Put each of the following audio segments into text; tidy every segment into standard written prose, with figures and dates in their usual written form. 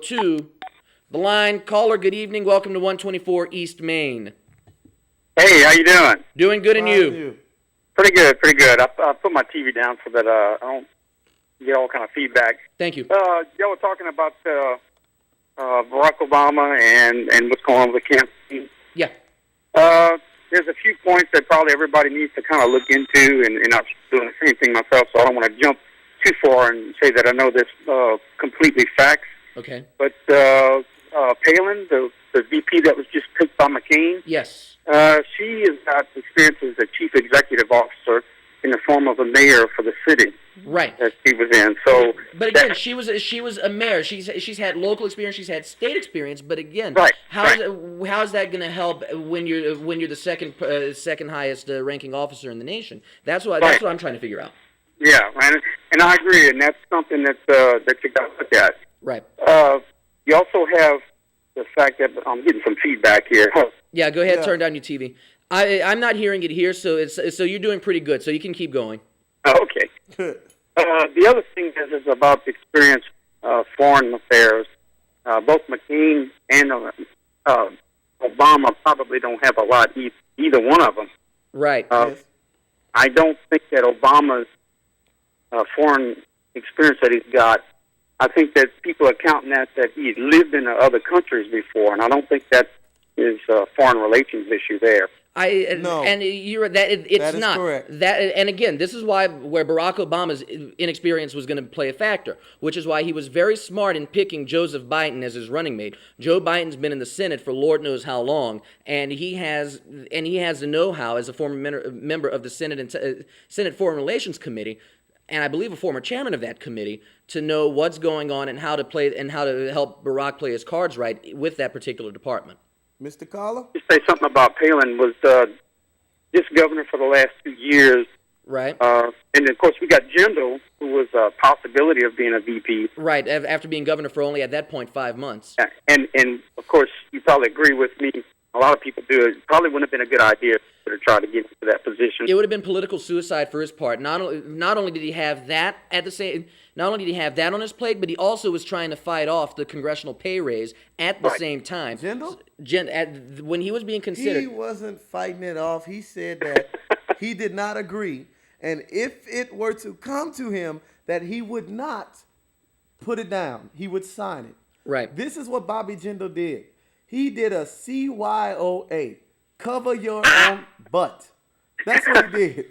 to the line. Caller, good evening. Welcome to 124 East Main. Hey, how you doing? Doing good, and you? Pretty good, pretty good. I put my TV down so that I don't get all kind of feedback. Thank you. Y'all were talking about Barack Obama and what's going on with the campaign. Yeah. There's a few points that probably everybody needs to kind of look into, and I'm doing the same thing myself, so I don't want to jump too far and say that I know this completely facts. Okay. But Palin, the VP that was just picked by McCain, yes, she has got experience as a chief executive officer in the form of a mayor for the city. Right. That she was in. So, but again, she was a mayor. She's had local experience. She's had state experience. But again, right. How's that going to help when you're the second highest ranking officer in the nation? That's what I'm trying to figure out. Yeah, and I agree, and that's something that you got to look at. Right. You also have the fact that I'm getting some feedback here. Yeah, go ahead. Turn down your TV. I'm not hearing it here, so you're doing pretty good. So you can keep going. Okay. The other thing is about the experience foreign affairs. Both McCain and Obama probably don't have a lot, either one of them. Right. Yes. I don't think that Obama's foreign experience that he's got, I think that people are counting that he's lived in other countries before, and I don't think that is a foreign relations issue there. No. And you're it's that is not correct. That, and again, this is where Barack Obama's inexperience was going to play a factor, which is why he was very smart in picking Joseph Biden as his running mate. Joe Biden's been in the Senate for Lord knows how long, and he has the know-how as a former member of the Senate Foreign Relations Committee, and I believe a former chairman of that committee, to know what's going on and how to help Barack play his cards right with that particular department. Mr. Caller? Just say something about Palin was just governor for the last 2 years. Right. And, of course, we got Jindal, who was a possibility of being a VP. Right, after being governor for only, at that point, 5 months. And of course, you probably agree with me. A lot of people do. It probably wouldn't have been a good idea to try to get into that position. It would have been political suicide for his part. Not only did he have that not only did he have that on his plate, but he also was trying to fight off the congressional pay raise at the same time. Jindal? When he was being considered, He wasn't fighting it off. He said that he did not agree, and if it were to come to him that he would not put it down, he would sign it. Right. This is what Bobby Jindal did. He did a CYOA, cover your own butt. That's what he did.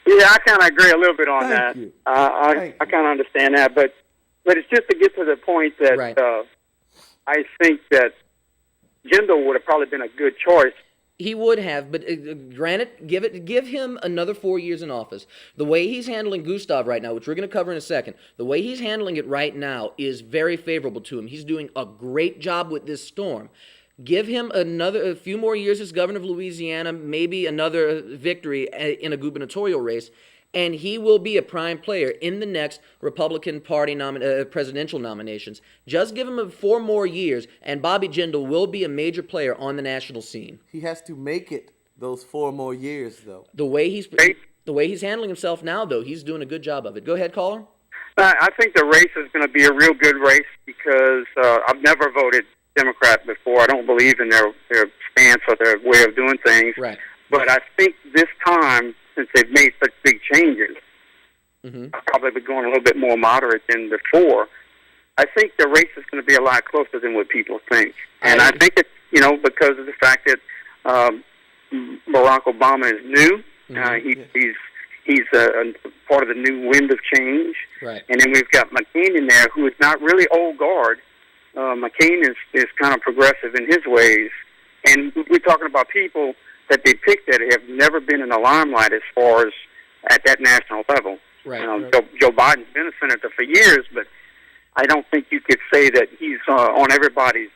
Yeah, I kind of agree a little bit on that. Thank you. I kind of understand that, but it's just to get to the point that right. I think that Jindal would have probably been a good choice. He would have, but granted, give him another 4 years in office. The way he's handling Gustav right now, which we're going to cover in a second, the way he's handling it right now is very favorable to him. He's doing a great job with this storm. Give him a few more years as governor of Louisiana, maybe another victory in a gubernatorial race, and he will be a prime player in the next Republican Party presidential nominations. Just give him 4 more years, and Bobby Jindal will be a major player on the national scene. He has to make it those 4 more years, though. The way he's handling himself now, though, he's doing a good job of it. Go ahead, caller. I think the race is going to be a real good race because I've never voted Democrat before. I don't believe in their stance or their way of doing things. Right. But I think this time, since they've made such big changes, mm-hmm. I'll probably be going a little bit more moderate than before. I think the race is going to be a lot closer than what people think. And I think it's, because of the fact that Barack Obama is new. Mm-hmm. He's a part of the new wind of change. Right. And then we've got McCain in there, who is not really old guard. McCain is kind of progressive in his ways. And we're talking about people that they picked that have never been in the limelight as far as at that national level. Right. Joe Biden's been a senator for years, but I don't think you could say that he's on everybody's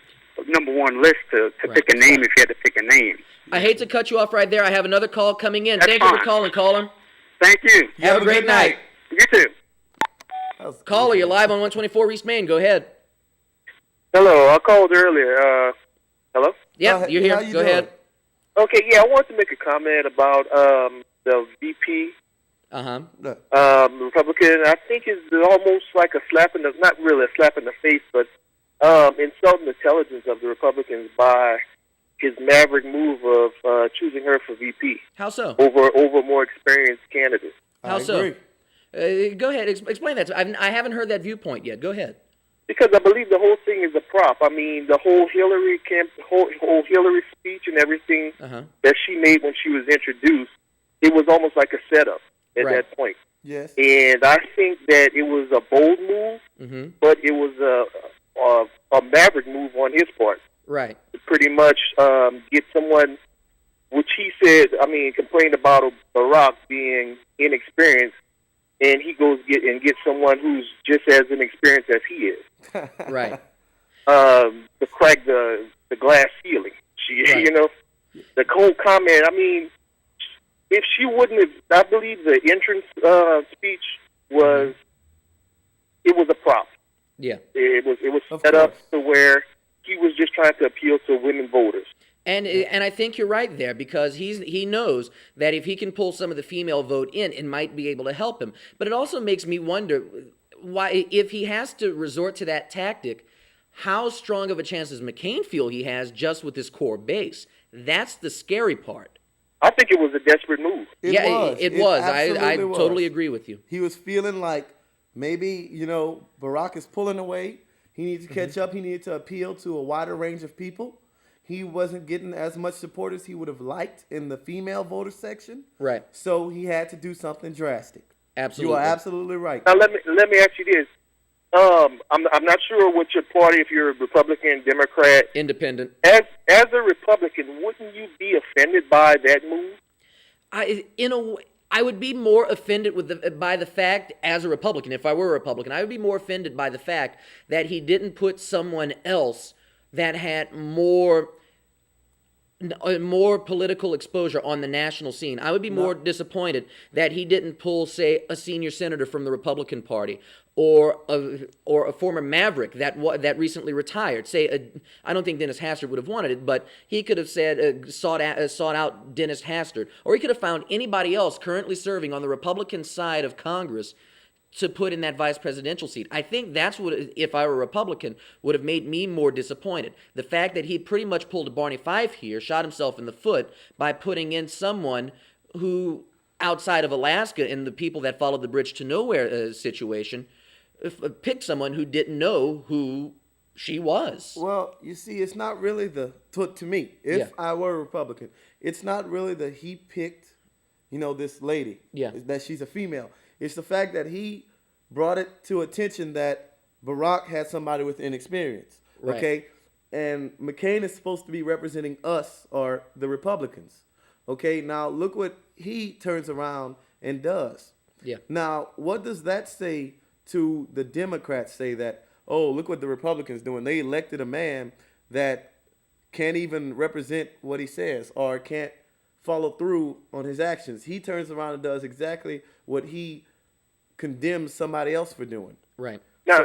number one list to pick a name if you had to pick a name. I hate to cut you off right there. I have another call coming in. That's Thank fine. you for calling, caller. Thank you. Have a great night. You too. Caller, you're live on 124 East Main. Go ahead. Hello, I called earlier. Hello? Yeah, you're here. Go ahead. Okay, yeah, I wanted to make a comment about the VP, Uh-huh. Republican. I think it's almost like a slap in the, not really a slap in the face, but insulting the intelligence of the Republicans by his maverick move of choosing her for VP How so? over more experienced candidates. How I so? agree. Go ahead. Explain that. I haven't heard that viewpoint yet. Go ahead. Because I believe the whole thing is a prop. I mean, the whole whole Hillary speech and everything that she made when she was introduced, it was almost like a setup at Right. that point. Yes. And I think that it was a bold move, but it was a maverick move on his part. Right. To pretty much get someone, which he said, complained about Barack being inexperienced, and he goes get someone who's just as inexperienced as he is. Right. To crack the glass ceiling. Right. The whole comment. I mean, if she wouldn't have, I believe the entrance speech was, it was a prop. Yeah. It was Of set up course. to where he was just trying to appeal to women voters. And I think you're right there, because he knows that if he can pull some of the female vote in, it might be able to help him. But it also makes me wonder why, if he has to resort to that tactic, how strong of a chance does McCain feel he has just with his core base? That's the scary part. I think it was a desperate move. It It was. I absolutely was. totally agree with you. He was feeling like maybe, Barack is pulling away. He needs to catch up. He needed to appeal to a wider range of people. He wasn't getting as much support as he would have liked in the female voter section. Right. So he had to do something drastic. Absolutely. You are absolutely right. Now let me ask you this. I'm not sure what your party, if you're a Republican, Democrat. Independent. As a Republican, wouldn't you be offended by that move? I would be more offended by the fact, as a Republican, if I were a Republican, I would be more offended by the fact that he didn't put someone else that had more political exposure on the national scene. I would be more disappointed that he didn't pull, say, a senior senator from the Republican Party, or a former Maverick that recently retired. Say, I don't think Dennis Hastert would have wanted it, but he could have said sought out Dennis Hastert, or he could have found anybody else currently serving on the Republican side of Congress to put in that vice presidential seat. I think that's what, if I were a Republican, would have made me more disappointed. The fact that he pretty much pulled a Barney Fife here, shot himself in the foot by putting in someone who, outside of Alaska and the people that followed the Bridge to Nowhere situation, picked someone who didn't know who she was. Well, you see, it's not really to me, if I were a Republican, it's not really that he picked, this lady. Yeah. That she's a female. It's the fact that he brought it to attention that Barack had somebody with inexperience. Right. Okay? And McCain is supposed to be representing us, or the Republicans. Okay? Now, look what he turns around and does. Yeah. Now, what does that say to the Democrats? Say that, oh, look what the Republicans doing. They elected a man that can't even represent what he says, or can't follow through on his actions. He turns around and does exactly what he condemns somebody else for doing. Right. Now,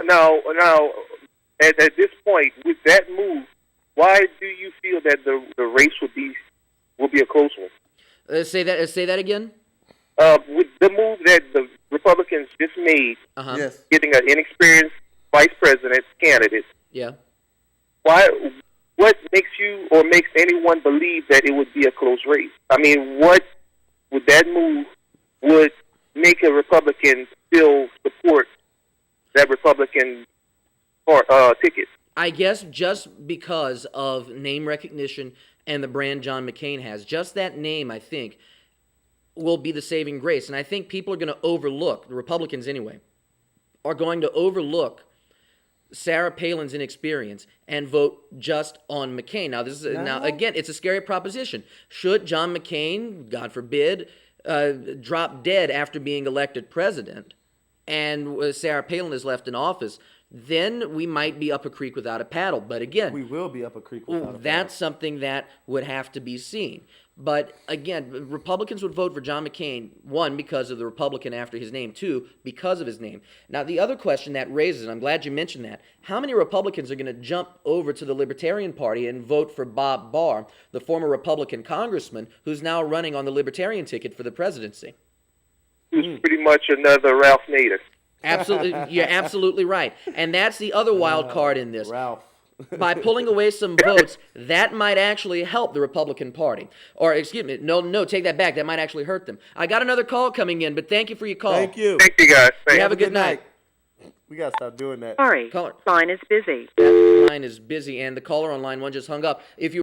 at this point, with that move, why do you feel that the race will be a close one? Say that again. With the move that the Republicans just made, Yes. getting an inexperienced vice president candidate, Yeah. what makes you or makes anyone believe that it would be a close race? I mean, what would that move would make a Republican still support that Republican ticket? I guess just because of name recognition and the brand John McCain has. Just that name, I think, will be the saving grace. And I think people are going to overlook, the Republicans anyway, are going to overlook Sarah Palin's inexperience and vote just on McCain. Now, now again, it's a scary proposition. Should John McCain, God forbid, drop dead after being elected president, and Sarah Palin is left in office, then we might be up a creek without a paddle. But again, We will be up a creek without a paddle. that's something that would have to be seen. But again, Republicans would vote for John McCain, one, because of the Republican after his name, two, because of his name. Now, the other question that raises, and I'm glad you mentioned that, how many Republicans are going to jump over to the Libertarian Party and vote for Bob Barr, the former Republican congressman who's now running on the Libertarian ticket for the presidency? Who's pretty much another Ralph Nader. Absolutely, you're absolutely right. And that's the other wild card in this. Ralph. By pulling away some votes, that might actually help the Republican Party. Or, excuse me, no, take that back. That might actually hurt them. I got another call coming in, but thank you for your call. Thank you. Thank you, guys. You have a good night. We got to stop doing that. Sorry, Caller. line is busy. That line is busy, and the caller on line one just hung up. If you